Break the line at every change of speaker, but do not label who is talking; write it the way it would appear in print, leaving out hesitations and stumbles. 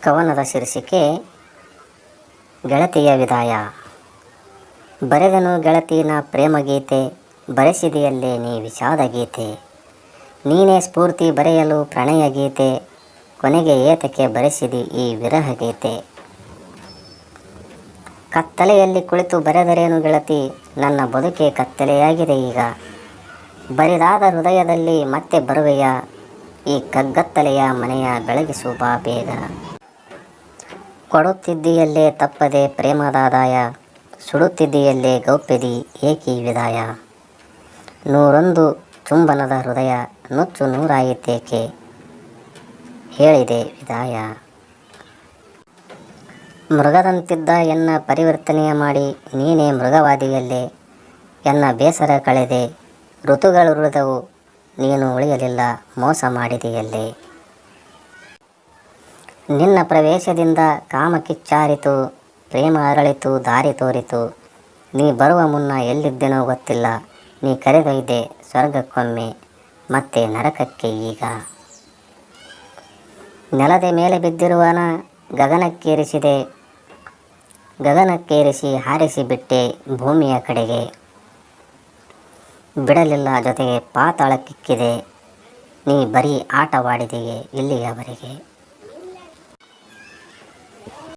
ಕವನದ ಶೀರ್ಷಿಕೆ ಗೆಳತಿಯ ವಿದಾಯ. ಬರೆದನು ಗೆಳತಿನ ಪ್ರೇಮಗೀತೆ, ಬರೆಸಿದೆಯಲ್ಲೇ ನೀ ವಿಷಾದ ಗೀತೆ. ನೀನೇ ಸ್ಫೂರ್ತಿ ಬರೆಯಲು ಪ್ರಣಯ ಗೀತೆ, ಕೊನೆಗೆ ಏತಕ್ಕೆ ಬರೆಸಿದಿ ಈ ವಿರಹ ಗೀತೆ. ಕತ್ತಲೆಯಲ್ಲಿ ಕುಳಿತು ಬರೆದರೇನು ಗೆಳತಿ, ನನ್ನ ಬದುಕೆ ಕತ್ತಲೆಯಾಗಿದೆ ಈಗ. ಬರಿದಾದ ಹೃದಯದಲ್ಲಿ ಮತ್ತೆ ಬರುವೆಯ, ಈ ಕಗ್ಗತ್ತಲೆಯ ಮನೆಯ ಬೆಳಗಿಸು ಬಾ ಬೇಗ. ಕೊಡುತ್ತಿದ್ದೀಯಲ್ಲೇ ತಪ್ಪದೆ ಪ್ರೇಮದಾದಾಯ, ಸುಡುತ್ತಿದ್ದೀಯಲ್ಲೇ ಗೌಪ್ಯದಿ ಏಕಿ ವಿದಾಯ. ನೂರೊಂದು ಚುಂಬನದ ಹೃದಯ ನುಚ್ಚು ನೂರಾಯಿತೇಕೆ, ಹೇಳಿದೆ ವಿದಾಯ. ಮೃಗದಂತಿದ್ದ ಎನ್ನ ಪರಿವರ್ತನೆಯ ಮಾಡಿ, ನೀನೇ ಮೃಗವಾದಿಯಲ್ಲೇ ಎನ್ನ ಬೇಸರ ಕಳೆದೆ. ಋತುಗಳುರುಳಿದವು ನೀನು ಉಳಿಯಲಿಲ್ಲ, ಮೋಸ ಮಾಡಿದೆಯಲ್ಲೇ. ನಿನ್ನ ಪ್ರವೇಶದಿಂದ ಕಾಮ ಕಿಚ್ಚಾರಿತು, ಪ್ರೇಮ ಅರಳಿತು ದಾರಿ ತೋರಿತು. ನೀ ಬರುವ ಮುನ್ನ ಎಲ್ಲಿದ್ದೆನೋ ಗೊತ್ತಿಲ್ಲ, ನೀ ಕರೆದೊಯ್ದೆ ಸ್ವರ್ಗಕ್ಕೊಮ್ಮೆ ಮತ್ತೆ ನರಕಕ್ಕೆ ಈಗ. ನೆಲದ ಮೇಲೆ ಬಿದ್ದಿರುವನ ಗಗನಕ್ಕೇರಿಸಿ ಹಾರಿಸಿ ಬಿಟ್ಟೆ ಭೂಮಿಯ ಕಡೆಗೆ. ಬಿಡಲಿಲ್ಲ ಜೊತೆಗೆ ಪಾತಾಳಕ್ಕಿಕ್ಕಿದೆ, ನೀ ಬರೀ ಆಟವಾಡಿದೆಯೇ ಇಲ್ಲಿಯವರೆಗೆ.